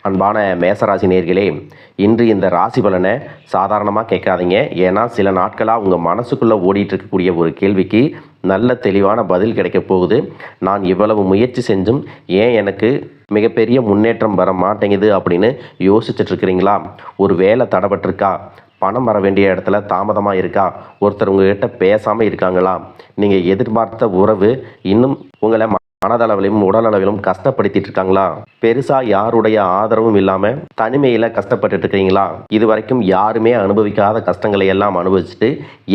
அன்பான மேசராசி நேயர்களே, இன்று இந்த ராசி பலனை சாதாரணமாக கேட்காதீங்க. ஏன்னா சில நாட்களாக உங்கள் மனசுக்குள்ளே ஓடிட்டு இருக்கக்கூடிய ஒரு கேள்விக்கு நல்ல தெளிவான பதில் கிடைக்க போகுது. நான் இவ்வளவு முயற்சி செஞ்சும் ஏன் எனக்கு மிகப்பெரிய முன்னேற்றம் வர மாட்டேங்குது அப்படின்னு யோசிச்சுட்டு இருக்கிறீங்களா? ஒரு வேலை தடைபட்டிருக்கா? பணம் வர வேண்டிய இடத்துல தாமதமாக இருக்கா? ஒருத்தர் உங்ககிட்ட பேசாமல் இருக்காங்களா? நீங்கள் எதிர்பார்த்த உறவு இன்னும் உங்களை மனதளவிலும் உடல் அளவிலும் கஷ்டப்படுத்திட்டு இருக்காங்களா? பெருசா யாருடைய ஆதரவும் இல்லாம தனிமையில கஷ்டப்பட்டு இருக்கிறீங்களா? இது வரைக்கும் யாருமே அனுபவிக்காத கஷ்டங்களை எல்லாம் அனுபவிச்சுட்டு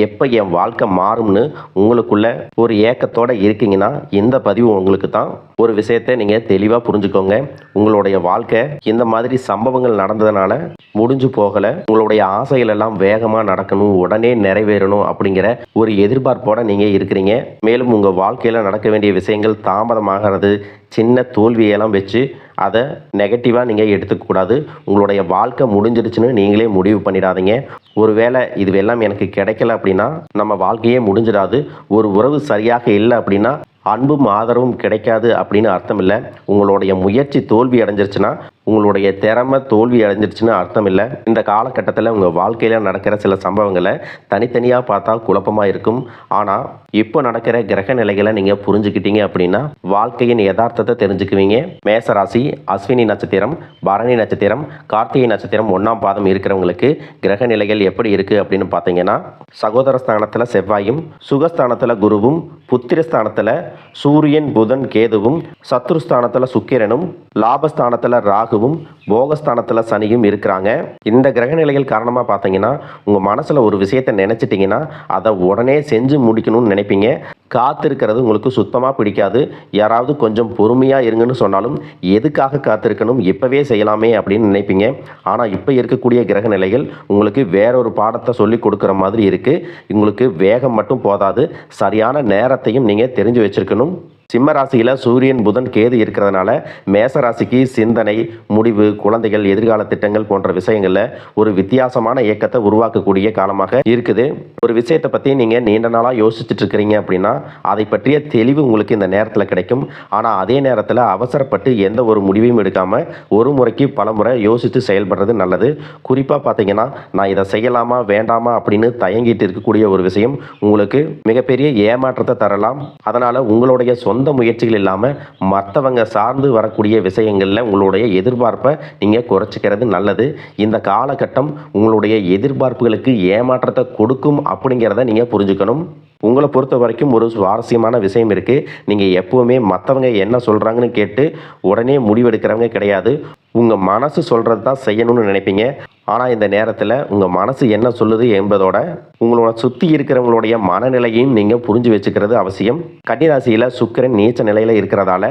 எப்ப என் வாழ்க்கை மாறும்னு உங்களுக்குள்ள ஒரு ஏக்கத்தோட இருக்கீங்கன்னா இந்த பதிவு உங்களுக்கு தான். ஒரு விஷயத்தை நீங்க தெளிவா புரிஞ்சுக்கோங்க. உங்களுடைய வாழ்க்கை இந்த மாதிரி சம்பவங்கள் நடந்ததுனால முடிஞ்சு போகல. உங்களுடைய ஆசைகள் எல்லாம் வேகமா நடக்கணும், உடனே நிறைவேறணும் அப்படிங்கிற ஒரு எதிர்பார்ப்போட நீங்க இருக்கிறீங்க. மேலும் உங்க வாழ்க்கையில நடக்க வேண்டிய விஷயங்கள் தாமதமாகிறது, சின்ன தோல்வியெல்லாம் வச்சு அதை நெகட்டிவாக நீங்கள் எடுத்துக்கக்கூடாது. உங்களுடைய வாழ்க்கை முடிஞ்சிடுச்சுன்னு நீங்களே முடிவு பண்ணிடாதீங்க. ஒருவேளை இது எல்லாம் எனக்கு கிடைக்கல அப்படின்னா நம்ம வாழ்க்கையே முடிஞ்சிடாது. ஒரு உறவு சரியாக இல்லை அப்படின்னா அன்பும் ஆதரவும் கிடைக்காது அப்படின்னு அர்த்தம் இல்லை. உங்களுடைய முயற்சி தோல்வி அடைஞ்சிருச்சுன்னா உங்களுடைய திறமை தோல்வி அடைஞ்சிருச்சுன்னு அர்த்தம் இல்லை. இந்த காலகட்டத்தில் உங்கள் வாழ்க்கையில் நடக்கிற சில சம்பவங்களை தனித்தனியாக பார்த்தா குழப்பமாக இருக்கும். ஆனால் இப்போ நடக்கிற கிரக நிலைகளை நீங்கள் புரிஞ்சுக்கிட்டீங்க அப்படின்னா வாழ்க்கையின் யதார்த்தத்தை தெரிஞ்சுக்குவீங்க. மேசராசி, அஸ்வினி நட்சத்திரம், பரணி நட்சத்திரம், கார்த்திகை நட்சத்திரம் 1ஆம் பாதம் இருக்கிறவங்களுக்கு கிரக நிலைகள் எப்படி இருக்குது அப்படின்னு பார்த்தீங்கன்னா, சகோதர ஸ்தானத்தில் செவ்வாயும், சுகஸ்தானத்தில் குருவும், புத்திரஸ்தானத்தில் சூரியன், புதன், கேதுவும், சத்ருஸ்தானத்தில் சுக்கிரனும், லாபஸ்தானத்தில் ராகுவும், போகஸ்தானத்தில் சனியும் இருக்கிறாங்க. இந்த கிரக நிலைகள் காரணமாக பார்த்தீங்கன்னா உங்கள் மனசில் ஒரு விஷயத்தை நினச்சிட்டிங்கன்னா அதை உடனே செஞ்சு முடிக்கணும்னு நினைப்பீங்க. காத்திருக்கிறது உங்களுக்கு சுத்தமாக பிடிக்காது. யாராவது கொஞ்சம் பொறுமையாக இருங்கன்னு சொன்னாலும் எதுக்காக காத்திருக்கணும், இப்போவே செய்யலாமே அப்படின்னு நினைப்பீங்க. ஆனால் இப்போ இருக்கக்கூடிய கிரக நிலைகள் உங்களுக்கு வேறொரு பாடத்தை சொல்லி கொடுக்குற மாதிரி இருக்குது. உங்களுக்கு வேகம் மட்டும் போதாது, சரியான நேரத்தையும் நீங்கள் தெரிஞ்சு வச்சுருக்கணும். சிம்ம ராசியில் சூரியன், புதன், கேது இருக்கிறதுனால மேசராசிக்கு சிந்தனை, முடிவு, குழந்தைகள், எதிர்கால திட்டங்கள் போன்ற விஷயங்களில் ஒரு வித்தியாசமான இயக்கத்தை உருவாக்கக்கூடிய காலமாக இருக்குது. ஒரு விஷயத்தை பற்றி நீங்கள் நீண்ட நாளாக யோசிச்சுட்டு இருக்கிறீங்க அப்படின்னா அதை பற்றிய தெளிவு உங்களுக்கு இந்த நேரத்தில் கிடைக்கும். ஆனால் அதே நேரத்தில் அவசரப்பட்டு எந்த ஒரு முடிவையும் எடுக்காமல் ஒரு முறைக்கு பல முறை யோசித்து செயல்படுறது நல்லது. குறிப்பாக பார்த்தீங்கன்னா நான் இதை செய்யலாமா வேண்டாமா அப்படின்னு தயங்கிட்டு இருக்கக்கூடிய ஒரு விஷயம் உங்களுக்கு மிகப்பெரிய ஏமாற்றத்தை தரலாம். அதனால் உங்களுடைய சொந்த முயற்சிகள் இல்லாமல் மற்றவங்க சார்ந்து வரக்கூடிய விஷயங்களில் உங்களுடைய எதிர்பார்ப்பை நீங்கள் குறைச்சிக்கிறது நல்லது. இந்த காலகட்டம் உங்களுடைய எதிர்பார்ப்புகளுக்கு ஏமாற்றத்தை கொடுக்கும் அப்படிங்கிறத நீங்கள் புரிஞ்சுக்கணும். உங்களை பொறுத்த வரைக்கும் ஒரு சுவாரஸ்யமான விஷயம் இருக்குது. நீங்கள் எப்போவுமே மற்றவங்க என்ன சொல்கிறாங்கன்னு கேட்டு உடனே முடிவெடுக்கிறவங்க கிடையாது. உங்கள் மனசு சொல்கிறது தான் செய்யணும்னு நினைப்பீங்க. ஆனால் இந்த நேரத்தில் உங்கள் மனசு என்ன சொல்லுது என்பதோட உங்களோட சுற்றி இருக்கிறவங்களுடைய மனநிலையையும் நீங்கள் புரிஞ்சு வச்சுக்கிறது அவசியம். கன்னிராசியில் சுக்கிரன் நீச்ச நிலையில் இருக்கிறதால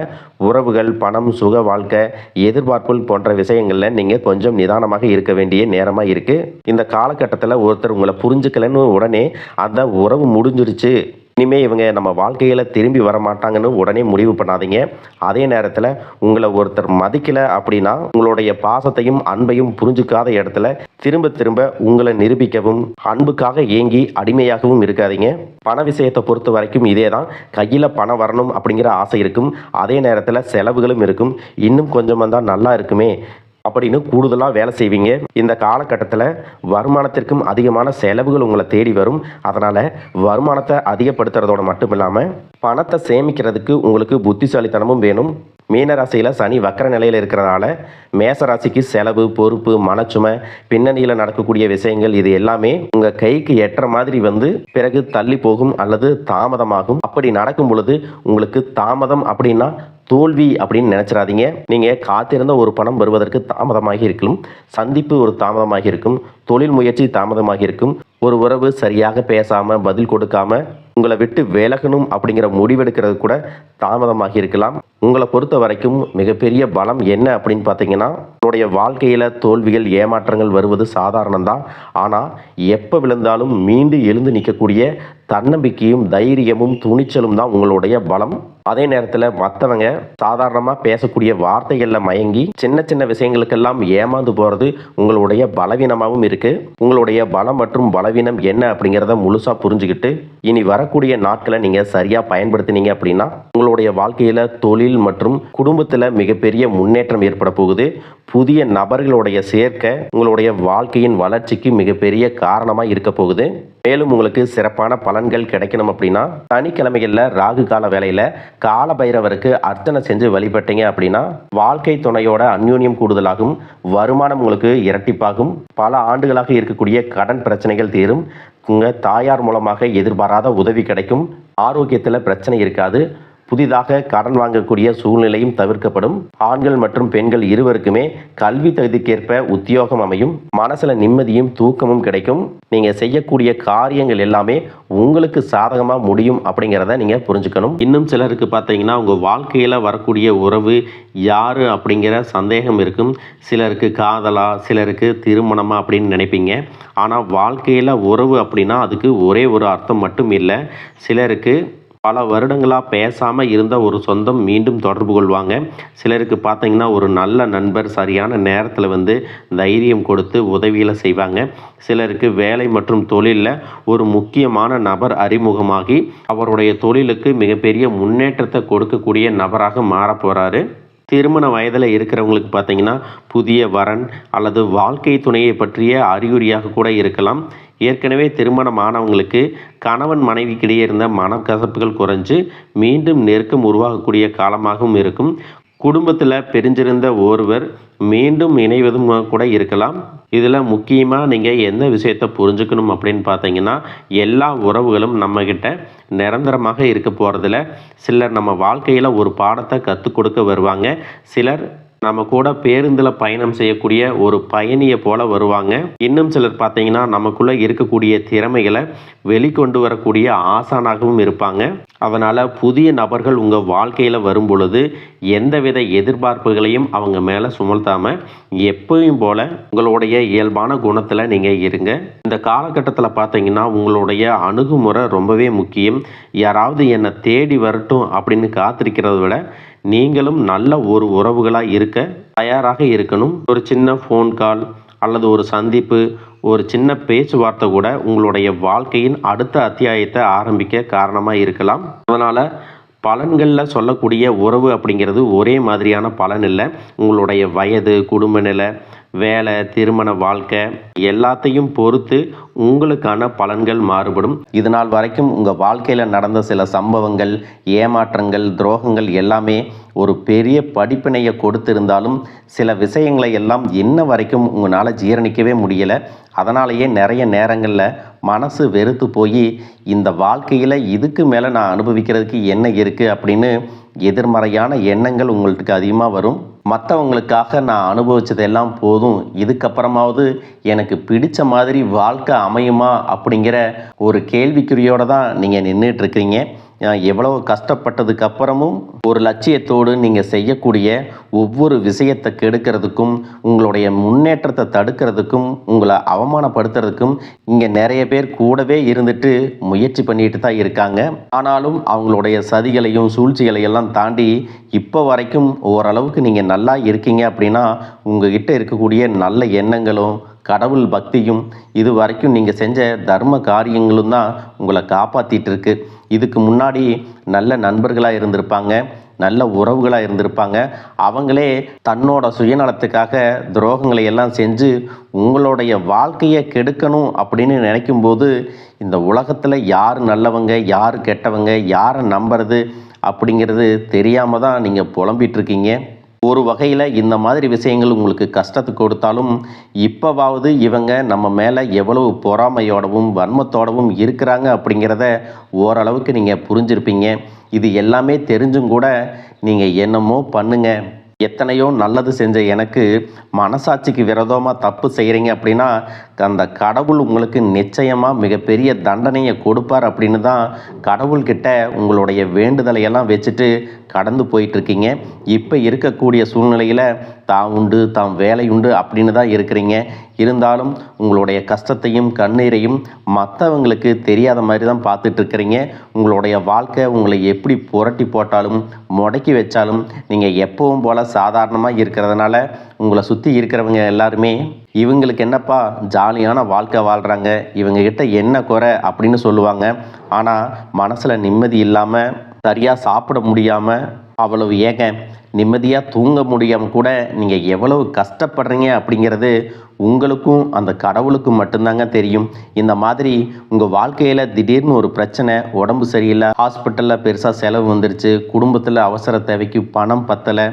உறவுகள், பணம், சுக வாழ்க்கை, எதிர்பார்ப்புகள் போன்ற விஷயங்களில் நீங்கள் கொஞ்சம் நிதானமாக இருக்க வேண்டிய நேரமாக இருக்குது. இந்த காலகட்டத்தில் ஒருத்தர் உங்களை புரிஞ்சுக்கலன்னு உடனே அந்த உறவு முடிஞ்சிருச்சு, இனிமேல் இவங்க நம்ம வாழ்க்கையில் திரும்பி வர மாட்டாங்கன்னு உடனே முடிவு பண்ணாதீங்க. அதே நேரத்தில் உங்களை ஒருத்தர் மதிக்கலை அப்படின்னா உங்களுடைய பாசத்தையும் அன்பையும் புரிஞ்சுக்காத இடத்துல திரும்ப திரும்ப உங்களை நிரூபிக்கவும் அன்புக்காக ஏங்கி அடிமையாகவும் இருக்காதீங்க. பண விஷயத்தை பொறுத்த வரைக்கும் இதே தான். கையில் பணம் வரணும் அப்படிங்கிற ஆசை இருக்கும், அதே நேரத்தில் செலவுகளும் இருக்கும். இன்னும் கொஞ்சம் வந்தால் நல்லா இருக்குமே அப்படின்னு கூடுதலாக வேலை செய்வீங்க. இந்த காலகட்டத்தில் வருமானத்திற்கும் அதிகமான செலவுகள் உங்களை தேடி வரும். அதனால் வருமானத்தை அதிகப்படுத்துறதோட மட்டும் இல்லாமல் பணத்தை சேமிக்கிறதுக்கு உங்களுக்கு புத்திசாலித்தனமும் வேணும். மீனராசியில் சனி வக்கர நிலையில் இருக்கிறதால மேசராசிக்கு செலவு, பொறுப்பு, மனச்சுமை, பின்னணியில் நடக்கக்கூடிய விஷயங்கள் இது எல்லாமே உங்கள் கைக்கு எட்டுற மாதிரி வந்து பிறகு தள்ளி போகும் அல்லது தாமதமாகும். அப்படி நடக்கும் பொழுது உங்களுக்கு தாமதம் அப்படின்னா தோல்வி அப்படின்னு நினைச்சிடாதீங்க. நீங்கள் காத்திருந்த ஒரு பணம் வருவதற்கு தாமதமாகி இருக்கும், சந்திப்பு ஒரு தாமதமாகி இருக்கும், தொழில் முயற்சி தாமதமாகி இருக்கும், ஒரு உறவு சரியாக பேசாமல் பதில் கொடுக்காம உங்களை விட்டு விலகணும் அப்படிங்கிற முடிவெடுக்கிறது கூட தாமதமாகி இருக்கலாம். உங்களை பொறுத்த வரைக்கும் மிகப்பெரிய பலம் என்ன அப்படின்னு பார்த்தீங்கன்னா உங்களுடைய வாழ்க்கையில் தோல்விகள், ஏமாற்றங்கள் வருவது சாதாரணம்தான். ஆனால் எப்போ விழுந்தாலும் மீண்டு எழுந்து நிற்கக்கூடிய தன்னம்பிக்கையும் தைரியமும் துணிச்சலும் தான் உங்களுடைய பலம். அதே நேரத்தில் மற்றவங்க சாதாரணமாக பேசக்கூடிய வார்த்தைகளில் மயங்கி சின்ன சின்ன விஷயங்களுக்கெல்லாம் ஏமாந்து போகிறது உங்களுடைய பலவீனமாகவும் இருக்குது. உங்களுடைய பலம் மற்றும் பலவீனம் என்ன அப்படிங்கிறத முழுசாக புரிஞ்சுக்கிட்டு இனி வரக்கூடிய நாட்களை நீங்கள் சரியாக பயன்படுத்தினீங்க அப்படின்னா உங்களுடைய வாழ்க்கையில் தொழில் மற்றும் குடும்பத்தில் மிகப்பெரிய முன்னேற்றம் ஏற்பட போகுது. புதிய நபர்களுடைய சேர்க்கை உங்களுடைய வாழ்க்கையின் வளர்ச்சிக்கு மிகப்பெரிய காரணமாக இருக்க போகுது. மேலும் உங்களுக்கு சிறப்பான பலன்கள் கிடைக்கணும் அப்படின்னா சனிக்கிழமைகளில் ராகு கால வேளையில் கால பைரவருக்கு அர்ச்சனை செஞ்சு வழிபட்டீங்க அப்படின்னா வாழ்க்கை துணையோட அந்யோன்யம் கூடுதலாகும், வருமானம் உங்களுக்கு இரட்டிப்பாகும், பல ஆண்டுகளாக இருக்கக்கூடிய கடன் பிரச்சனைகள் தீரும், உங்கள் தாயார் மூலமாக எதிர்பாராத உதவி கிடைக்கும், ஆரோக்கியத்தில் பிரச்சனை இருக்காது, புதிதாக கடன் வாங்கக்கூடிய சூழ்நிலையும் தவிர்க்கப்படும், ஆண்கள் மற்றும் பெண்கள் இருவருக்குமே கல்வி தகுதிக்கேற்ப உத்தியோகம் அமையும், மனசுல நிம்மதியும் தூக்கமும் கிடைக்கும், நீங்க செய்யக்கூடிய காரியங்கள் எல்லாமே உங்களுக்கு சாதகமா முடியும் அப்படிங்கிறத நீங்க புரிஞ்சுக்கணும். இன்னும் சிலருக்கு பார்த்தீங்கன்னா உங்க வாழ்க்கையில வரக்கூடிய உறவு யாரு அப்படிங்கிற சந்தேகம் இருக்கும். சிலருக்கு காதலா, சிலருக்கு திருமணமா அப்படின்னு நினைப்பீங்க. ஆனால் வாழ்க்கையில உறவு அப்படின்னா அதுக்கு ஒரே ஒரு அர்த்தம் மட்டும் இல்லை. சிலருக்கு பல வருடங்களாக பேசாமல் இருந்த ஒரு சொந்தம் மீண்டும் தொடர்பு கொள்வாங்க. சிலருக்கு பார்த்தீங்கன்னா ஒரு நல்ல நண்பர் சரியான நேரத்தில் தைரியம் கொடுத்து உதவியில் செய்வாங்க. சிலருக்கு வேலை மற்றும் தொழிலில் ஒரு முக்கியமான நபர் அறிமுகமாகி அவருடைய தொழிலுக்கு மிகப்பெரிய முன்னேற்றத்தை கொடுக்கக்கூடிய நபராக மாறப் போகிறாரு. திருமண வயதில் இருக்கிறவங்களுக்கு பார்த்தீங்கன்னா புதிய வரன் அல்லது வாழ்க்கை துணையை பற்றிய அறிகுறியாக கூட இருக்கலாம். ஏற்கனவே திருமணமானவங்களுக்கு கணவன் மனைவிக்கிடையே இருந்த மனக்கசப்புகள் குறைஞ்சு மீண்டும் நெருக்கம் உருவாகக்கூடிய காலமாகவும் இருக்கும். குடும்பத்தில் பிரிஞ்சிருந்த ஒருவர் மீண்டும் இணைவதும் கூட இருக்கலாம். இதில் முக்கியமாக நீங்கள் எந்த விஷயத்தை புரிஞ்சுக்கணும் அப்படின்னு பார்த்தீங்கன்னா எல்லா உறவுகளும் நம்மக்கிட்ட நிரந்தரமாக இருக்க போகிறதில்ல. சிலர் நம்ம வாழ்க்கையில் ஒரு பாடத்தை கற்றுக் கொடுக்க வருவாங்க. சிலர் நம்ம கூட பேருந்தில் பயணம் செய்யக்கூடிய ஒரு பயணியை போல வருவாங்க. இன்னும் சிலர் பார்த்தீங்கன்னா நமக்குள்ளே இருக்கக்கூடிய திறமைகளை வெளிக்கொண்டு வரக்கூடிய ஆசானாகவும் இருப்பாங்க. அதனால் புதிய நபர்கள் உங்கள் வாழ்க்கையில் வரும் பொழுது எந்தவித எதிர்பார்ப்புகளையும் அவங்க மேலே சுமத்தாமல் எப்பவும் போல் உங்களுடைய இயல்பான குணத்தில் நீங்கள் இருங்க. இந்த காலகட்டத்தில் பார்த்தீங்கன்னா உங்களுடைய அணுகுமுறை ரொம்பவே முக்கியம். யாராவது என்னை தேடி வரட்டும் அப்படின்னு காத்திருக்கிறத விட நீங்களும் நல்ல ஒரு உறவுகளாக இருக்க தயாராக இருக்கணும். ஒரு சின்ன ஃபோன் கால் அல்லது ஒரு சந்திப்பு, ஒரு சின்ன பேச்சுவார்த்தை கூட உங்களுடைய வாழ்க்கையின் அடுத்த அத்தியாயத்தை ஆரம்பிக்க காரணமாக இருக்கலாம். அதனால் பலன்களில் சொல்லக்கூடிய உறவு அப்படிங்கிறது ஒரே மாதிரியான பலன் இல்லை. உங்களுடைய வயது, குடும்ப நிலை, வேலை, திருமண வாழ்க்கை எல்லாத்தையும் பொறுத்து உங்களுக்கான பலன்கள் மாறுபடும். இது நாள் வரைக்கும் உங்கள் வாழ்க்கையில் நடந்த சில சம்பவங்கள், ஏமாற்றங்கள், துரோகங்கள் எல்லாமே ஒரு பெரிய படிப்பினையை கொடுத்திருந்தாலும் சில விஷயங்களை எல்லாம் இன்ன வரைக்கும் உங்களால் ஜீரணிக்கவே முடியலை. அதனாலேயே நிறைய நேரங்களில் மனசு வெறுத்து போய் இந்த வாழ்க்கையில் இதுக்கு மேலே நான் அனுபவிக்கிறதுக்கு என்ன இருக்குது அப்படின்னு எதிர்மறையான எண்ணங்கள் உங்களுக்கு அதிகமாக வரும். மற்றவங்களுக்காக நான் அனுபவித்ததெல்லாம் போதும், இதுக்கப்புறமாவது எனக்கு பிடிச்ச மாதிரி வாழ்க்கை அமையுமா அப்படிங்கிற ஒரு கேள்விக்குறியோடு தான் நீங்கள் நின்றுட்டுருக்கீங்க. எவ்வளவு கஷ்டப்பட்டதுக்கு அப்புறமும் ஒரு லட்சியத்தோடு நீங்கள் செய்யக்கூடிய ஒவ்வொரு விஷயத்தை கெடுக்கிறதுக்கும், உங்களுடைய முன்னேற்றத்தை தடுக்கிறதுக்கும், உங்களை அவமானப்படுத்துறதுக்கும் இங்கே நிறைய பேர் கூடவே இருந்துட்டு முயற்சி பண்ணிட்டு தான் இருக்காங்க. ஆனாலும் அவங்களுடைய சதிகளையும் சூழ்ச்சிகளையெல்லாம் தாண்டி இப்போ வரைக்கும் ஓரளவுக்கு நீங்கள் நல்லா இருக்கீங்க அப்படின்னா உங்ககிட்ட இருக்கக்கூடிய நல்ல எண்ணங்களும் கடவுள் பக்தியும் இது வரைக்கும் நீங்கள் செஞ்ச தர்ம காரியங்களும் தான் உங்களை காப்பாற்றிட்டு இருக்கு. இதுக்கு முன்னாடி நல்ல நண்பர்களாக இருந்திருப்பாங்க, நல்ல உறவுகளாக இருந்திருப்பாங்க. அவங்களே தன்னோட சுயநலத்துக்காக துரோகங்களை எல்லாம் செஞ்சு உங்களுடைய வாழ்க்கையை கெடுக்கணும் அப்படின்னு நினைக்கும்போது இந்த உலகத்தில் யார் நல்லவங்க, யார் கெட்டவங்க, யாரை நம்புறது அப்படிங்கிறது தெரியாமல் தான் நீங்கள் புலம்பிகிட்ருக்கீங்க. ஒரு வகையில் இந்த மாதிரி விஷயங்கள் உங்களுக்கு கஷ்டத்தை கொடுத்தாலும் இப்போவாவது இவங்க நம்ம மேலே எவ்வளவு பொறாமையோடவும் வன்மத்தோடவும் இருக்கிறாங்க அப்படிங்கிறத ஓரளவுக்கு நீங்கள் புரிஞ்சிருப்பீங்க. இது எல்லாமே தெரிஞ்சும் கூட நீங்கள் என்னமோ பண்ணுங்க, எத்தனையோ நல்லது செஞ்ச எனக்கு மனசாட்சிக்கு விரோதமாக தப்பு செய்கிறீங்க அப்படின்னா அந்த கடவுள் உங்களுக்கு நிச்சயமாக மிகப்பெரிய தண்டனையை கொடுப்பார் அப்படின்னு தான் கடவுள்கிட்ட உங்களுடைய வேண்டுதலையெல்லாம் வச்சுட்டு கடந்து போயிட்டுருக்கீங்க. இப்போ இருக்கக்கூடிய சூழ்நிலையில் தான் உண்டு, தாம் வேலை உண்டு அப்படின்னு தான் இருக்கிறீங்க. இருந்தாலும் உங்களுடைய கஷ்டத்தையும் கண்ணீரையும் மற்றவங்களுக்கு தெரியாத மாதிரி தான் பார்த்துட்ருக்கிறீங்க. உங்களுடைய வாழ்க்கை உங்களை எப்படி புரட்டி போட்டாலும் முடக்கி வச்சாலும் நீங்கள் எப்பவும் போல் சாதாரணமாக இருக்கிறதுனால உங்களை சுற்றி இருக்கிறவங்க எல்லாருமே இவங்களுக்கு என்னப்பா ஜாலியான வாழ்க்கை வாழ்கிறாங்க, இவங்ககிட்ட என்ன குறை அப்படின்னு சொல்லுவாங்க. ஆனால் மனசில் நிம்மதி இல்லாமல், சரியாக சாப்பிட முடியாமல், அவ்வளவு ஏங்க நிம்மதியாக தூங்க முடியாமல் கூட நீங்கள் எவ்வளவு கஷ்டப்படுறீங்க அப்படிங்கிறது உங்களுக்கும் அந்த கடவுளுக்கும் மட்டும்தாங்க தெரியும். இந்த மாதிரி உங்கள் வாழ்க்கையில் திடீர்னு ஒரு பிரச்சனை, உடம்பு சரியில்லை, ஹாஸ்பிட்டலில் பெருசாக செலவு வந்துருச்சு, குடும்பத்தில் அவசர தேவைக்கு பணம் பத்தலை,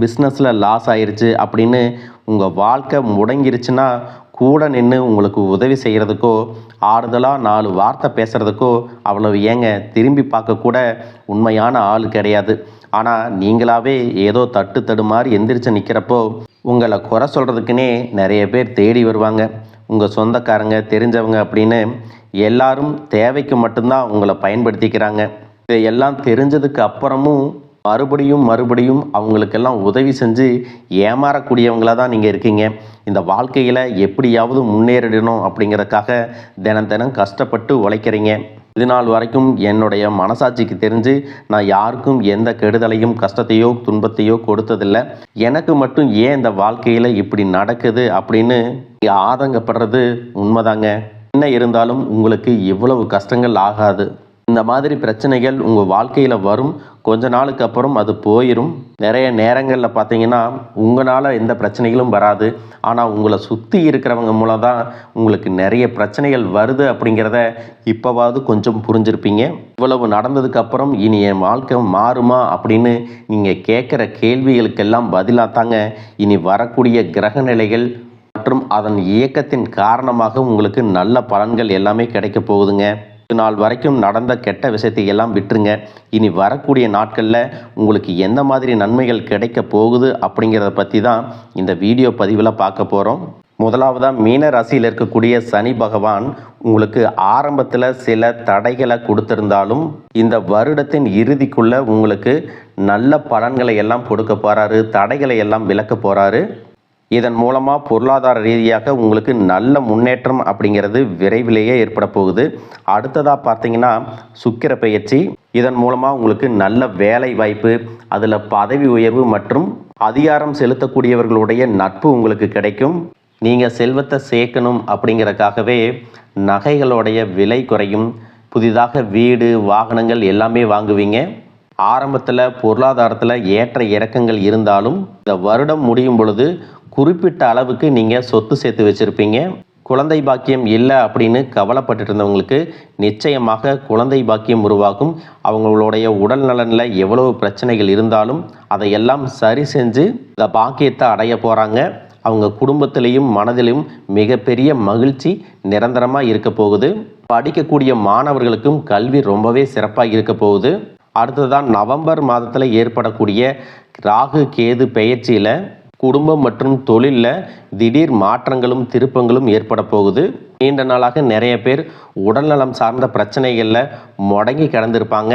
பிஸ்னஸில் லாஸ் ஆயிடுச்சு அப்படின்னு உங்கள் வாழ்க்கை முடங்கிருச்சுன்னா கூட நின்று உங்களுக்கு உதவி செய்கிறதுக்கோ ஆறுதலாக 4 வார்த்தை பேசுகிறதுக்கோ அவ்வளவு ஏங்க திரும்பி பார்க்கக்கூட உண்மையான ஆள் கிடையாது. ஆனால் நீங்களாவே ஏதோ தட்டு தடுமாறி எந்திரிச்சு நிற்கிறப்போ உங்களை குறை சொல்கிறதுக்குன்னே நிறைய பேர் தேடி வருவாங்க. உங்கள் சொந்தக்காரங்க, தெரிஞ்சவங்க அப்படின்னு எல்லாரும் தேவைக்கு மட்டும்தான் உங்களை பயன்படுத்திக்கிறாங்க. இதையெல்லாம் தெரிஞ்சதுக்கு அப்புறமும் மறுபடியும் அவங்களுக்கெல்லாம் உதவி செஞ்சு ஏமாறக்கூடியவங்களாக தான் நீங்கள் இருக்கீங்க. இந்த வாழ்க்கையில் எப்படியாவது முன்னேறிடணும் அப்படிங்கிறதுக்காக தினம் கஷ்டப்பட்டு உழைக்கிறீங்க. இது நாள் வரைக்கும் என்னுடைய மனசாட்சிக்கு தெரிஞ்சு நான் யாருக்கும் எந்த கெடுதலையும் கஷ்டத்தையோ துன்பத்தையோ கொடுத்ததில்லை. எனக்கு மட்டும் ஏன் இந்த வாழ்க்கையில் இப்படி நடக்குது அப்படின்னு ஆதங்கப்படுறது உண்மைதாங்க. என்ன இருந்தாலும் உங்களுக்கு இவ்வளவு கஷ்டங்கள் ஆகாது. இந்த மாதிரி பிரச்சனைகள் உங்கள் வாழ்க்கையில் வரும், கொஞ்ச நாளுக்கு அப்புறம் அது போயிடும். நிறைய நேரங்களில் பார்த்தீங்கன்னா உங்களால் எந்த பிரச்சனைகளும் வராது, ஆனால் உங்களை சுற்றி இருக்கிறவங்க மூலம் தான் உங்களுக்கு நிறைய பிரச்சனைகள் வருது அப்படிங்கிறத இப்போவாவது கொஞ்சம் புரிஞ்சிருப்பீங்க. இவ்வளவு நடந்ததுக்கப்புறம் இனி என் வாழ்க்கை மாறுமா அப்படின்னு நீங்கள் கேட்குற கேள்விகளுக்கெல்லாம் பதிலாக தாங்க இனி வரக்கூடிய கிரக நிலைகள் மற்றும் அதன் இயக்கத்தின் காரணமாக உங்களுக்கு நல்ல பலன்கள் எல்லாமே கிடைக்க போகுதுங்க. நாள் வரைக்கும் நடந்த கெட்ட விஷயத்தை எல்லாம் விட்டுருங்க. இனி வரக்கூடிய நாட்களில் உங்களுக்கு எந்த மாதிரி நன்மைகள் கிடைக்க போகுது அப்படிங்கிறத பற்றி தான் இந்த வீடியோ பதிவில் பார்க்க போகிறோம். முதலாவதாக மீன ராசியில் இருக்கக்கூடிய சனி பகவான் உங்களுக்கு ஆரம்பத்தில் சில தடைகளை கொடுத்திருந்தாலும் இந்த வருடத்தின் இறுதிக்குள்ளே உங்களுக்கு நல்ல பலன்களை எல்லாம் கொடுக்க போகிறாரு, தடைகளை எல்லாம் விலக்க போகிறாரு. இதன் மூலமாக பொருளாதார ரீதியாக உங்களுக்கு நல்ல முன்னேற்றம் அப்படிங்கிறது விரைவிலேயே ஏற்பட போகுது. அடுத்ததாக பார்த்தீங்கன்னா சுக்கிர பெயர்ச்சி. இதன் மூலமாக உங்களுக்கு நல்ல வேலை வாய்ப்பு, அதில் பதவி உயர்வு மற்றும் அதிகாரம் செலுத்தக்கூடியவர்களுடைய நட்பு உங்களுக்கு கிடைக்கும். நீங்கள் செல்வத்தை சேர்க்கணும் அப்படிங்கிறதுக்காகவே நகைகளுடைய விலை குறையும், புதிதாக வீடு வாகனங்கள் எல்லாமே வாங்குவீங்க. ஆரம்பத்தில் பொருளாதாரத்தில் ஏற்ற இறக்கங்கள் இருந்தாலும் இந்த வருடம் முடியும் பொழுது குறிப்பிட்ட அளவுக்கு நீங்கள் சொத்து சேர்த்து வச்சுருப்பீங்க. குழந்தை பாக்கியம் இல்லை அப்படின்னு கவலைப்பட்டு இருந்தவங்களுக்கு நிச்சயமாக குழந்தை பாக்கியம் உருவாகும். அவங்களுடைய உடல் நலனில் எவ்வளவு பிரச்சனைகள் இருந்தாலும் அதையெல்லாம் சரி செஞ்சு இந்த பாக்கியத்தை அடைய போகிறாங்க. அவங்க குடும்பத்திலையும் மனதிலும் மிகப்பெரிய மகிழ்ச்சி நிரந்தரமாக இருக்க போகுது. படிக்கக்கூடிய மாணவர்களுக்கும் கல்வி ரொம்பவே சிறப்பாக இருக்க போகுது. அடுத்ததான் நவம்பர் மாதத்தில் ஏற்படக்கூடிய ராகு கேது பெயர்ச்சியில் குடும்பம் மற்றும் தொழிலில் திடீர் மாற்றங்களும் திருப்பங்களும் ஏற்பட போகுது. நீண்ட நாளாக நிறைய பேர் உடல்நலம் சார்ந்த பிரச்சனைகளில் முடங்கி கிடந்திருப்பாங்க,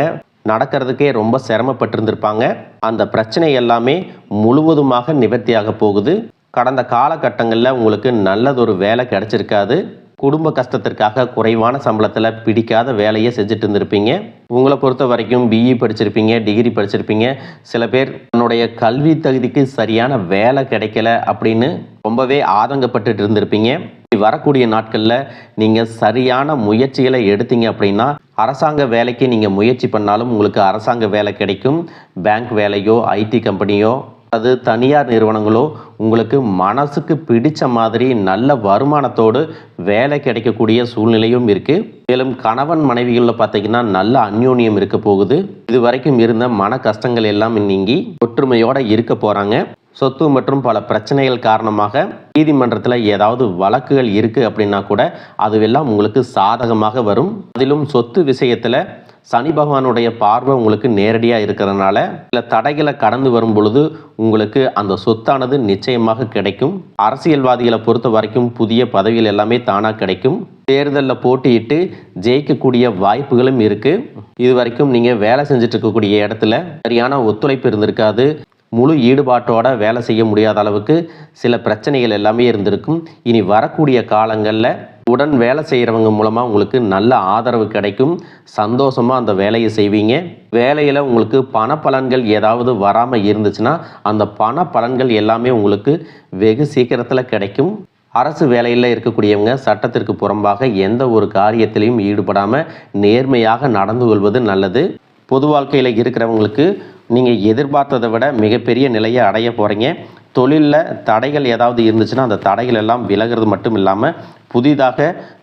நடக்கிறதுக்கே ரொம்ப சிரமப்பட்டிருந்திருப்பாங்க. அந்த பிரச்சனை எல்லாமே முழுவதுமாக நிவர்த்தியாக போகுது. கடந்த காலகட்டங்களில் உங்களுக்கு நல்லதொரு வேலை கிடைச்சிருக்காது. குடும்ப கஷ்டத்திற்காக குறைவான சம்பளத்தில் பிடிக்காத வேலையை செஞ்சுட்டு இருந்திருப்பீங்க. உங்களை பொறுத்த வரைக்கும் பிஇ படிச்சிருப்பீங்க, டிகிரி படிச்சிருப்பீங்க. சில பேர் தன்னுடைய கல்வி தகுதிக்கு சரியான வேலை கிடைக்கல அப்படின்னு ரொம்பவே ஆதங்கப்பட்டு இருந்திருப்பீங்க. வரக்கூடிய நாட்களில் நீங்கள் சரியான முயற்சிகளை எடுத்தீங்க அப்படின்னா அரசாங்க வேலைக்கு நீங்கள் முயற்சி பண்ணாலும் உங்களுக்கு அரசாங்க வேலை கிடைக்கும். பேங்க் வேலையோ ஐடி கம்பெனியோ அது தனியார் நிறுவனங்களோ உங்களுக்கு மனசுக்கு பிடிச்ச மாதிரி நல்ல வருமானத்தோடு வேலை கிடைக்கக்கூடிய சூழ்நிலையும் இருக்குது. மேலும் கணவன் மனைவிகளில் பார்த்தீங்கன்னா நல்ல அந்யோன்யம் இருக்க போகுது. இது வரைக்கும் இருந்த மன கஷ்டங்கள் எல்லாம் நீங்கி ஒற்றுமையோடு இருக்க போகிறாங்க. சொத்து மற்றும் பல பிரச்சனைகள் காரணமாக நீதிமன்றத்தில் ஏதாவது வழக்குகள் இருக்குது அப்படின்னா கூட அதுவெல்லாம் உங்களுக்கு சாதகமாக வரும். அதிலும் சொத்து விஷயத்தில் சனி பகவானுடைய பார்வை உங்களுக்கு நேரடியாக இருக்கிறதுனால சில தடைகளை கடந்து வரும் பொழுது உங்களுக்கு அந்த சொத்தானது நிச்சயமாக கிடைக்கும். அரசியல்வாதிகளை பொறுத்த வரைக்கும் புதிய பதவிகள் எல்லாமே தானாக கிடைக்கும். தேர்தலில் போட்டியிட்டு ஜெயிக்கக்கூடிய வாய்ப்புகளும் இருக்குது. இது வரைக்கும் நீங்கள் வேலை செஞ்சுட்டு இருக்கக்கூடிய இடத்துல சரியான ஒத்துழைப்பு இருந்திருக்காது. முழு ஈடுபாட்டோட வேலை செய்ய முடியாத அளவுக்கு சில பிரச்சனைகள் எல்லாமே இருந்திருக்கும். இனி வரக்கூடிய காலங்களில் உடன் வேலை செய்கிறவங்க மூலமாக உங்களுக்கு நல்ல ஆதரவு கிடைக்கும். சந்தோஷமாக அந்த வேலையை செய்வீங்க. வேலையில் உங்களுக்கு பண பலன்கள் ஏதாவது வராமல் இருந்துச்சுன்னா அந்த பண பலன்கள் எல்லாமே உங்களுக்கு வெகு சீக்கிரத்தில் கிடைக்கும். அரசு வேலையில் இருக்கக்கூடியவங்க சட்டத்திற்கு புறம்பாக எந்த ஒரு காரியத்திலையும் ஈடுபடாமல் நேர்மையாக நடந்து கொள்வது நல்லது. பொது வாழ்க்கையில் இருக்கிறவங்களுக்கு நீங்கள் எதிர்பார்த்ததை விட மிகப்பெரிய நிலையை அடைய போகிறீங்க. தொழிலில் தடைகள் ஏதாவது இருந்துச்சுன்னா அந்த தடைகள் எல்லாம் விலகிறது மட்டும் இல்லாமல்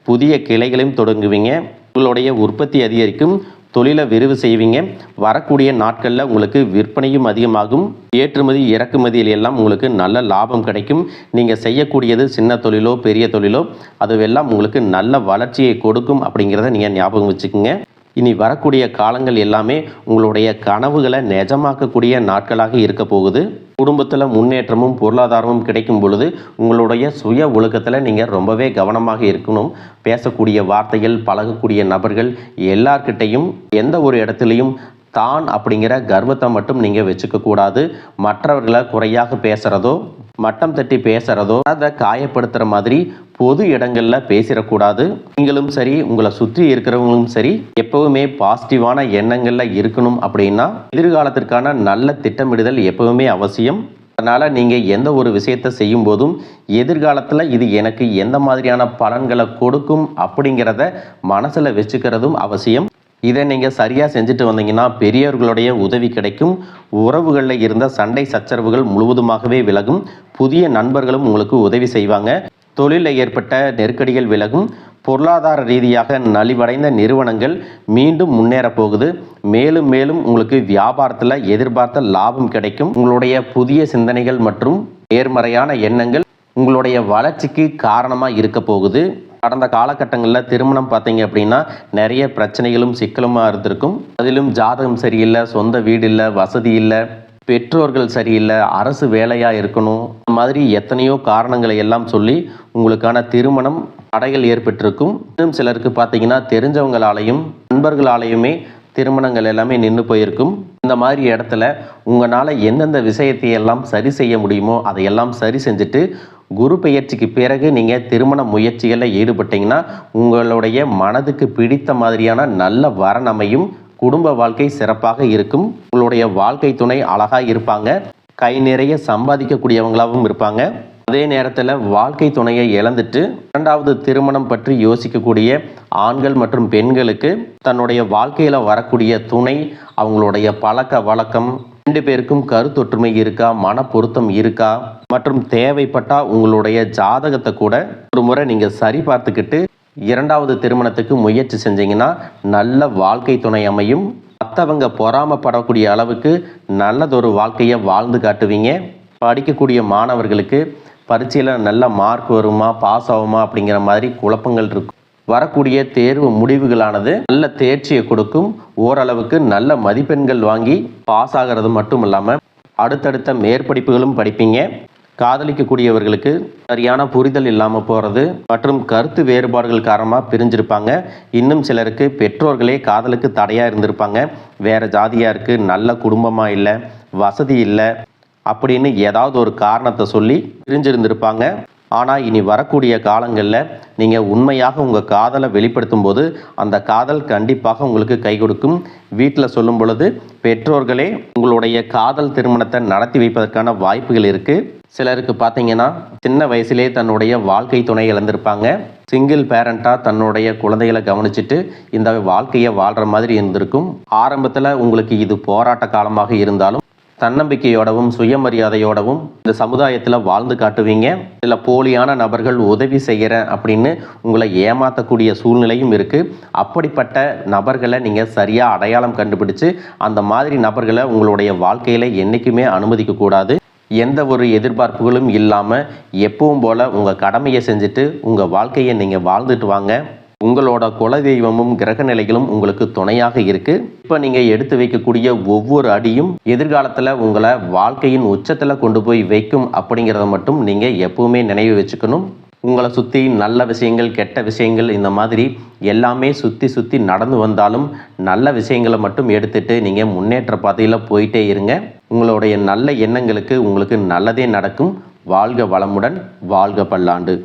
புதிய கிளைகளையும் தொடங்குவீங்க. உங்களுடைய உற்பத்தி அதிகரிக்கும், தொழிலை விரிவு செய்வீங்க. வரக்கூடிய நாட்களில் உங்களுக்கு விற்பனையும் அதிகமாகும். ஏற்றுமதி இறக்குமதியில் எல்லாம் உங்களுக்கு நல்ல லாபம் கிடைக்கும். நீங்கள் செய்யக்கூடியது சின்ன தொழிலோ பெரிய தொழிலோ அதுவெல்லாம் உங்களுக்கு நல்ல வளர்ச்சியை கொடுக்கும் அப்படிங்கிறத நீங்கள் ஞாபகம் வச்சுக்கோங்க. இனி வரக்கூடிய காலங்கள் எல்லாமே உங்களுடைய கனவுகளை நிஜமாக்கக்கூடிய நாட்களாக இருக்க போகுது. குடும்பத்தில் முன்னேற்றமும் பொருளாதாரமும் கிடைக்கும் பொழுது உங்களுடைய சுய ஒழுக்கத்தில் நீங்கள் ரொம்பவே கவனமாக இருக்கணும். பேசக்கூடிய வார்த்தைகள், பழகக்கூடிய நபர்கள் எல்லார்கிட்டையும் எந்த ஒரு இடத்துலையும் தான் அப்படிங்கிற கர்வத்தை மட்டும் நீங்கள் வச்சுக்க கூடாது. மற்றவர்களை குறையாக பேசுகிறதோ மட்டம் தட்டி பேசுகிறதோ அதை காயப்படுத்துகிற மாதிரி பொது இடங்களில் பேசிடக்கூடாது. நீங்களும் சரி, உங்களை சுற்றி இருக்கிறவங்களும் சரி, எப்பவுமே பாசிட்டிவான எண்ணங்களில் இருக்கணும். அப்படின்னா எதிர்காலத்திற்கான நல்ல திட்டமிடுதல் எப்பவுமே அவசியம். அதனால் நீங்கள் எந்த ஒரு விஷயத்தை செய்யும் போதும் எதிர்காலத்தில் இது எனக்கு எந்த மாதிரியான பலன்களை கொடுக்கும் அப்படிங்கிறத மனசில் வச்சுக்கிறதும் அவசியம். இதை நீங்கள் சரியாக செஞ்சுட்டு வந்தீங்கன்னா பெரியவர்களுடைய உதவி கிடைக்கும். உறவுகளில் இருந்த சண்டை சச்சரவுகள் முழுவதுமாகவே விலகும். புதிய நண்பர்களும் உங்களுக்கு உதவி செய்வாங்க. தொழிலில் ஏற்பட்ட நெருக்கடிகள் விலகும். பொருளாதார ரீதியாக நலிவடைந்த நிறுவனங்கள் மீண்டும் முன்னேற போகுது. மேலும் மேலும் உங்களுக்கு வியாபாரத்தில் எதிர்பார்த்த லாபம் கிடைக்கும். உங்களுடைய புதிய சிந்தனைகள் மற்றும் நேர்மறையான எண்ணங்கள் உங்களுடைய வளர்ச்சிக்கு காரணமாக இருக்க போகுது. கடந்த காலகட்டங்களில் திருமணம் பார்த்தீங்க அப்படின்னா நிறைய பிரச்சனைகளும் சிக்கலுமாக இருந்திருக்கும். அதிலும் ஜாதகம் சரியில்லை, சொந்த வீடு இல்லை, வசதி இல்லை, பெற்றோர்கள் சரியில்லை, அரசு வேலையாக இருக்கணும், இந்த மாதிரி எத்தனையோ காரணங்களை எல்லாம் சொல்லி உங்களுக்கான திருமணம் தடைகள் ஏற்பட்டிருக்கும். இன்னும் சிலருக்கு பார்த்தீங்கன்னா தெரிஞ்சவங்களாலையும் நண்பர்களாலையுமே திருமணங்கள் எல்லாமே நின்று போயிருக்கும். இந்த மாதிரி இடத்துல உங்களால் எந்தெந்த விஷயத்தையெல்லாம் சரி செய்ய முடியுமோ அதையெல்லாம் சரி செஞ்சுட்டு குரு பெயர்ச்சிக்கு பிறகு நீங்கள் திருமண முயற்சிகளில் ஈடுபட்டீங்கன்னா உங்களுடைய மனதுக்கு பிடித்த மாதிரியான நல்ல வரன் அமையும். குடும்ப வாழ்க்கை சிறப்பாக இருக்கும். உங்களுடைய வாழ்க்கை துணை அழகாக இருப்பாங்க. கை நிறைய சம்பாதிக்கக்கூடியவங்களாகவும் இருப்பாங்க. அதே நேரத்தில் வாழ்க்கை துணையை இழந்துட்டு இரண்டாவது திருமணம் பற்றி யோசிக்கக்கூடிய ஆண்கள் மற்றும் பெண்களுக்கு தன்னுடைய வாழ்க்கையில் வரக்கூடிய துணை, அவங்களுடைய பழக்க வழக்கம், 2 பேருக்கும் கருத்தொற்றுமை இருக்கா, மன பொருத்தம் இருக்கா மற்றும் தேவைப்பட்டால் உங்களுடைய ஜாதகத்தை கூட ஒரு முறை நீங்கள் சரி பார்த்துக்கிட்டு இரண்டாவது திருமணத்துக்கு முயற்சி செஞ்சீங்கன்னா நல்ல வாழ்க்கை துணை அமையும். மற்றவங்க பொறாமப்படக்கூடிய அளவுக்கு நல்லதொரு வாழ்க்கையை வாழ்ந்து காட்டுவீங்க. படிக்கக்கூடிய மாணவர்களுக்கு பரீட்சையில் நல்ல மார்க் வருமா, பாஸ் ஆகுமா அப்படிங்கிற மாதிரி குழப்பங்கள் இருக்கும். வரக்கூடிய தேர்வு முடிவுகளானது நல்ல தேர்ச்சியை கொடுக்கும். ஓரளவுக்கு நல்ல மதிப்பெண்கள் வாங்கி பாஸ் ஆகிறது மட்டும் இல்லாமல் அடுத்தடுத்த மேற்படிப்புகளும் படிப்பீங்க. காதலிக்கக்கூடியவர்களுக்கு சரியான புரிதல் இல்லாமல் போகிறது மற்றும் கருத்து வேறுபாடுகள் காரணமாக பிரிஞ்சிருப்பாங்க. இன்னும் சிலருக்கு பெற்றோர்களே காதலுக்கு தடையாக இருந்திருப்பாங்க. வேறு ஜாதியாக இருக்குது, நல்ல குடும்பமாக இல்லை, வசதி இல்லை அப்படின்னு ஏதாவது ஒரு காரணத்தை சொல்லி பிரிஞ்சிருந்திருப்பாங்க. ஆனால் இனி வரக்கூடிய காலங்களில் நீங்கள் உண்மையாக உங்கள் காதலை வெளிப்படுத்தும் போது அந்த காதல் கண்டிப்பாக உங்களுக்கு கை கொடுக்கும். வீட்டில் சொல்லும் பொழுது பெற்றோர்களே உங்களுடைய காதல் திருமணத்தை நடத்தி வைப்பதற்கான வாய்ப்புகள் இருக்குது. சிலருக்கு பார்த்தீங்கன்னா சின்ன வயசுலேயே தன்னுடைய வாழ்க்கை துணை இழந்திருப்பாங்க. சிங்கிள் பேரண்ட்டாக தன்னுடைய குழந்தைகளை கவனிச்சுட்டு இந்த வாழ்க்கையை வாழ்கிற மாதிரி இருந்திருக்கும். ஆரம்பத்தில் உங்களுக்கு இது போராட்ட காலமாக இருந்தாலும் தன்னம்பிக்கையோடவும் சுயமரியாதையோடவும் இந்த சமுதாயத்தில் வாழ்ந்து காட்டுவீங்க. இதில் போலியான நபர்கள் உதவி செய்கிறேன் அப்படின்னு உங்களை ஏமாற்றக்கூடிய சூழ்நிலையும் இருக்குது. அப்படிப்பட்ட நபர்களை நீங்கள் சரியாக அடையாளம் கண்டுபிடிச்சு அந்த மாதிரி நபர்களை உங்களுடைய வாழ்க்கையில் என்றைக்குமே அனுமதிக்கக்கூடாது. எந்த ஒரு எதிர்பார்ப்புகளும் இல்லாமல் எப்பவும் போல் உங்கள் கடமையை செஞ்சுட்டு உங்கள் வாழ்க்கையை நீங்கள் வாழ்ந்துட்டு வாங்க. உங்களோட குலதெய்வமும் கிரக நிலைகளும் உங்களுக்கு துணையாக இருக்குது. இப்போ நீங்கள் எடுத்து வைக்கக்கூடிய ஒவ்வொரு அடியும் எதிர்காலத்தில் உங்களை வாழ்க்கையின் உச்சத்தில் கொண்டு போய் வைக்கும் அப்படிங்கிறத மட்டும் நீங்கள் எப்பவுமே நினைவு வச்சுக்கணும். உங்களை சுற்றி நல்ல விஷயங்கள், கெட்ட விஷயங்கள், இந்த மாதிரி எல்லாமே சுற்றி நடந்து வந்தாலும் நல்ல விஷயங்களை மட்டும் எடுத்துட்டு நீங்கள் முன்னேற்ற பாதையில் போயிட்டே இருங்க. உங்களுடைய நல்ல எண்ணங்களுக்கு உங்களுக்கு நல்லதே நடக்கும். வாழ்க வளமுடன், வாழ்க பல்லாண்டு.